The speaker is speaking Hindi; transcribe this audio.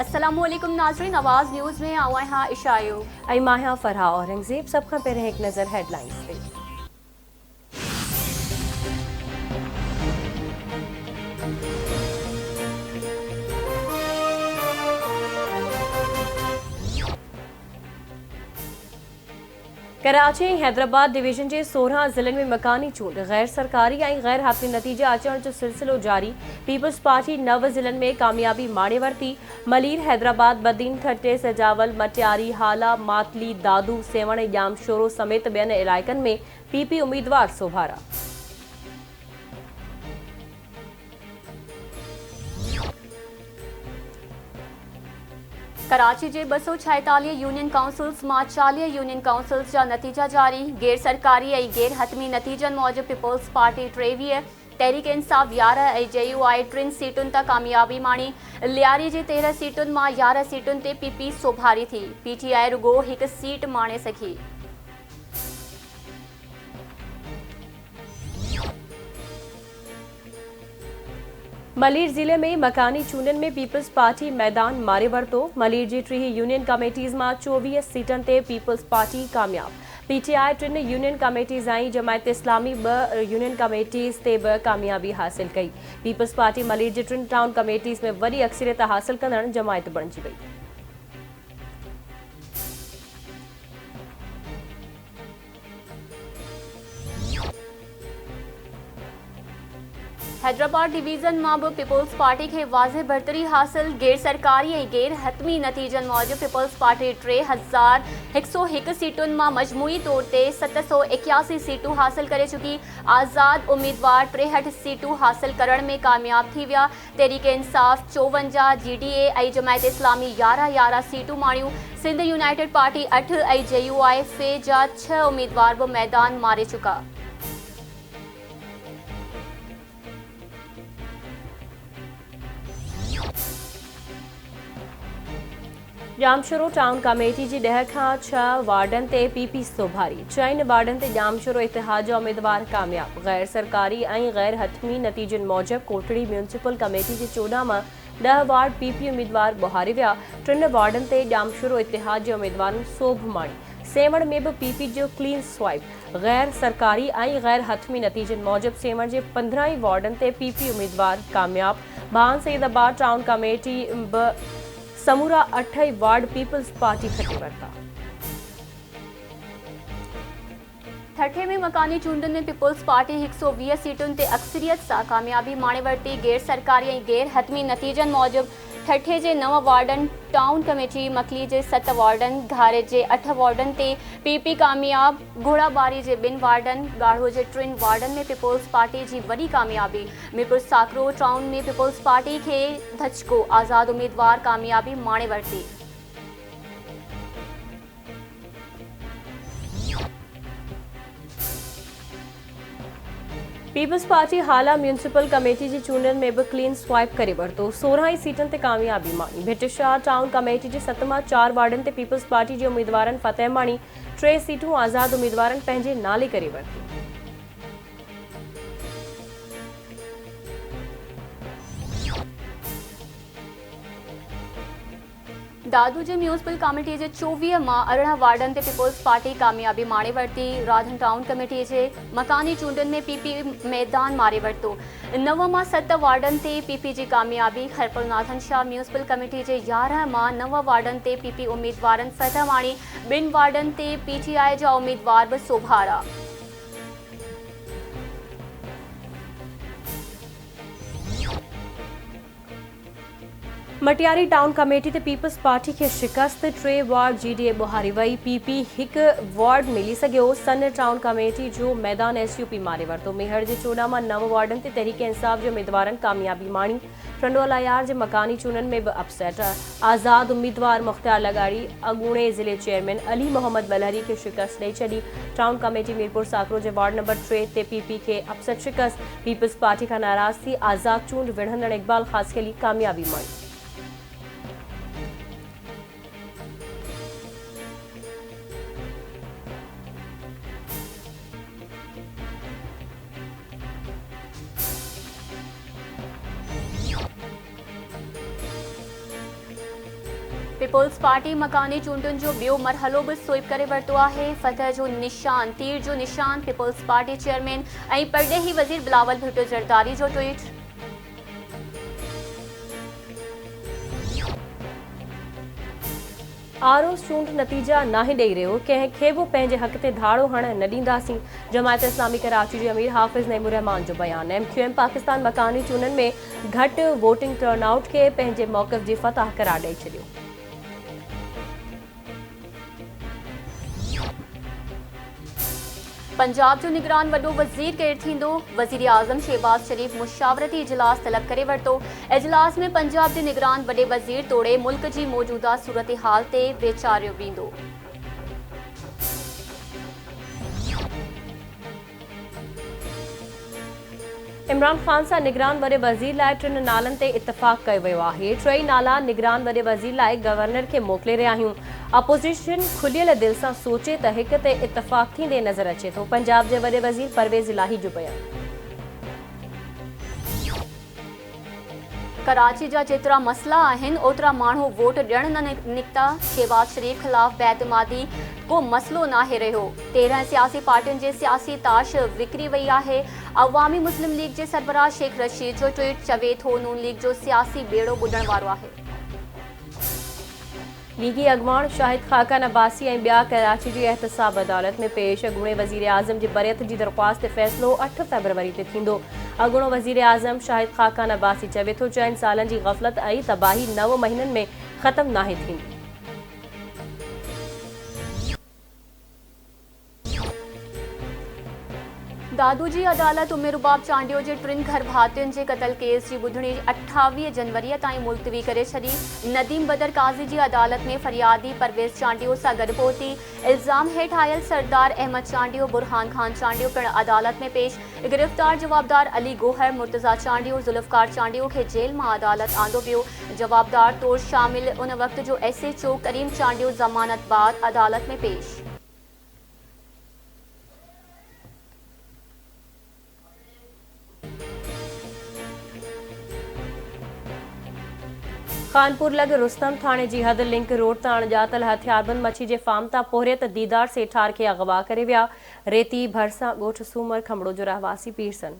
अस्सलामुअलैकुम नाज़रीन, आवाज़ न्यूज़ में आवा हाँ इशायो आई माहिया फरहा औरंगजेब सब खां पहिरियों एक नज़र हेडलाइंस पे। कराची ऐं हैदराबाद डिवीज़न जे 16 ज़िलनि में मकानी चूंड गैर सरकारी ऐं गैर हतमी नतीजा अचण जो सिलसिलो जारी। पीपल्स पार्टी 9 ज़िलनि में कामयाबी माणे वरिती। मलीर, हैदराबाद, बदीन, ठट्टे, सजावल, मटियारी, हाला, मातली, दादू, सेवण ऐं जामशोरो समेत ॿियनि इलाइक़नि में पीपी उम्मीदवार सोभारा। कराची जे 246 यूनियन काउंसिल्स मां 40 यूनियन काउंसिल्स जा नतीजा जारी। गैर सरकारी ऐं गैर हतमी नतीजनि मूजिबि पीपल्स पार्टी 23, तहरीक इंसाफ 11 ऐं JUI 3 सीटुनि तां कामयाबी माणी। लियारी जे 13 सीटुनि मां 11 सीटुनि ते पीपी सोभारी थी। PTI रुगो हिकु सीट माणे सघी। मलीर ज़िले में मकानी चूंडनि में पीपल्स पार्टी मैदान मारे वरितो। मलीर जी 3 यूनियन कमेटीज़ मां 24 सीटनि ते पीपल्स पार्टी कामयाब। PTI 3 यूनियन कमेटीज़ ऐं जमायत इस्लामी 2 यूनियन कमेटीज़ ते बि कामयाबी हासिल कई। पीपल्स पार्टी मलीर जी 3 टाउन कमेटीज़ में वॾी अक्सरियत हासिल कंदड़ जमायत बणिजी वई। हैदराबाद डिवीज़न मां बि पीपल्स पार्टी खे वाज़े बरतरी हासिल। गैर सरकारी ऐं गैर हतमी नतीजनि मूजिबि पीपल्स पार्टी 3101 सीटुनि मां मजमूई तौर ते 781 सीटूं हासिल करे चुकी। आज़ाद उम्मीदवार 63 सीटूं हासिल करण में कामयाब थी विया। तहरीक इंसाफ 54, GDA ऐं जमायत इस्लामी 11 सीटूं माणियूं। सिंध यूनाइटेड पार्टी 8 ऐं JUI फे जा 6 उम्मीदवार बि मैदान मारे चुका। जामशोरो टाउन कमेटी जी 10 खां 6 वार्डनि ते पीपी सोभारी। 4 वार्डनि ते जामशोरो इतिहाद जा उम्मीदवार कामयाब। गैर सरकारी ऐं गैर हतमी नतीजनि मूजिबि कोटड़ी म्यूनिसिपल कमेटी जे 14 मां 10 वार्ड पीपी उम्मीदवार ॿुहारे विया। 3 वार्डनि ते जामशोरो इतिहाद जे उम्मीदवारनि सोभ माणी। सेवण में बि पीपी जो क्लीन स्वाइप। गैर सरकारी ऐं गैर हतमी नतीजनि मूजिबि सेवण जे 15 वार्डनि ते पीपी उम्मीदवार कामयाब। भान सईदाबाद टाउन कमेटी बि समूरा 8 वार्ड पीपल्स पार्टी खटे वरिता। ठठे में मकानी चूंडनि में पीपल्स पार्टी 120 सीटुनि ते अक्सरियत सां कामयाबी माणे वरिती। गैर सरकारी ऐं गैर हतमी नतीजनि मूजिबि ठठे जे 9 वार्डनि, टाउन कमेटी मकली जे 7 वार्डनि, घारे जे 8 वार्डनि ते पीपी कामयाब। घोड़ाबारी जे 2 वार्डनि, गाढ़ो जे 3 वार्डनि में पीपल्स पार्टी जी वॾी कामयाबी। मीरपुर साकरो टाउन में पीपल्स पार्टी खे धचको, आज़ाद उम्मीदवार कामयाबी माणे वरिती। पीपल्स पार्टी हाला म्यूनिसिपल कमेटी जी चूंडनि में बि क्लीन स्वाइप करे वरितो। 16 सीटनि ते कामयाबी माणी। भिटशाह टाउन कमेटी जे 7 मां 4 वार्डनि ते पीपल्स पार्टी जे उम्मीदवारनि फतेह माणी। 3 सीटूं आज़ाद उम्मीदवारनि पंहिंजे नाले करे वरितियूं। दादू जे म्यूनिसिपल कमेटी जे 24 मां 18 वार्डनि ते पीपल्स पार्टी कामयाबी माणे वरिती। राधन टाउन कमेटी जे मकानी चूंडनि में पीपी मैदान मारे वरितो। 9 मां 7 वार्डनि ते पीपी जी कामयाबी। खैरपुरनाथन शाह म्यूनिसिपल कमेटी जे 11 मां 9 वार्डनि ते पीपी उम्मीदवारनि फतह माणी। 2 वार्डनि ते PTI जा उम्मीदवार बि सोभारा। मटियारी टाउन कमेटी ते पीपल्स पार्टी खे शिकस्त। 3 वार्ड GDA ॿुहारी वई। पीपी 1 वार्ड मिली सघियो। सन टाउन कमेटी जो मैदान SUP मारे वरितो। मेहर जे 14 मां 9 वार्डनि ते तहरीक इंसाफ जे उम्मीदवारनि कामयाबी माणी। टंडोला यार जे मकानी चूंडनि में बि अपसेट। आज़ाद उम्मीदवार मुख्तार लगाड़ी अॻूणे ज़िले चेयरमैन अली मोहम्मद बलहरी खे शिकस्त ॾेई छॾी। टाउन कमेटी मीरपुर साकरो जे वार्ड नंबर 3 ते पीपी खे अपसेट शिकस्त। पीपल्स पार्टी खां नाराज़ थी आज़ाद चूंड विढ़ंदड़ इक़बाल ख़ासखेली कामयाबी माणी। पीपल्स पार्टी मकानी चूंडुनि जो ॿियो मरहलो बि स्वीप करे वरितो आहे। फतह जो निशान, तीर जो निशान पीपल्स पार्टी चेयरमैन ऐं परॾेही वज़ीर बिलावल भुट्टो ज़रदारी जो ट्वीट। आरोस चूंड नतीजा नाहे ॾेई रहियो, कंहिंखे बि पंहिंजे हक़ ते धाड़ो हणण न ॾींदासीं। जमायत इस्लामी कराची जे अमीर हाफ़िज़ नईमुर रहमान जो बयान। MQM पाकिस्तान मकानी चूंडनि में घटि वोटिंग टर्नआउट खे पंहिंजे मौक़िफ़ जी फतह करार ॾेई छॾियो। पंजाब जो निगरान वॾो वज़ीर केरु थींदो? वज़ीर आज़म शहबाज शरीफ़ मुशावरती इजलास तलब करे वरितो। इजलास में पंजाब जे निगरान वॾे वज़ीर तोड़े मुल्क जी मौजूदा सूरतहाल ते वीचारियो वेंदो। इमरान ख़ान सां निगरान वॾे वज़ीर लाइ 3 नालनि ते इतफ़ाक़ कयो वियो आहे। 3 नाला निगरान वॾे वज़ीर लाइ गवर्नर खे मोकिले रहिया आहियूं। अपोज़िशन खुलियल दिलि सां सोचे त हिक ते इतफ़ाक़ थींदे नज़र अचे थो। पंजाब जे वॾे वज़ीर परवेज़ इलाही जो बयान। कराची जा जेतिरा मसला आहिनि ओतिरा माण्हू वोट ॾियण न निकिता। शहबाज शरीफ़ ख़िलाफ़ बेइतमादी को मसलो नाहे रहियो। 13 सियासी पार्टियुनि जे सियासी ताश विकिरी वई आहे। अवामी मुस्लिम लीग जे सरबराह शेख रशीद जो ट्वीट चवे थो नून लीग जो सियासी बेड़ो ॿुॾण वारो आहे। लीगी अॻवान शाहिद ख़ाक़ान अब्बासी ऐं ॿिया कराची जी एहतसाब अदालत में पेश। अॻूणे वज़ीर आज़म जी बरियत जी दरख़्वास्त ते फ़ैसिलो 8 फ़रवरी ते थींदो। अॻूणो वज़ीर आज़म शाहिद ख़ाक़ान अब्बासी चवे थो 4 सालनि जी ग़फ़लत ऐं तबाही 9 महीननि में ख़त्म नाहे थींदी। दादू जी अदालत उमे रुबाब चांडियो जे 3 घर भातियुनि जे क़तल केस जी ॿुधणी 28 जनवरी ताईं मुलतवी करे छॾी। नदीम बदर काज़ी जी अदालत में फरियादी परवेज़ चांडियो सां गॾु पहुती। इल्ज़ाम हेठि आयल सरदार अहमद चांडियो, बुरहान खान चांडियो पिणु अदालत में पेश। गिरफ़्तार जवाबदार अली गोहर, मुर्तज़ा चांडियो, ज़ुल्फ़कार चांडियो खे जेल मां अदालत आंदो वियो। जवाबदार तौर शामिल उन वक़्त जो SHO करीम चांडियो ज़मानत बाद अदालत में पेश। खानपुर लॻ रुस्तम थाणे जी हद लिंक रोड तां अणॼातल हथियारबंद मच्छी जे फार्म तां पोहरियत दीदार सेठार खे अगवा करे विया। रेती भरिसां ॻोठ सूमर खमड़ो जो रहवासी पीरसन।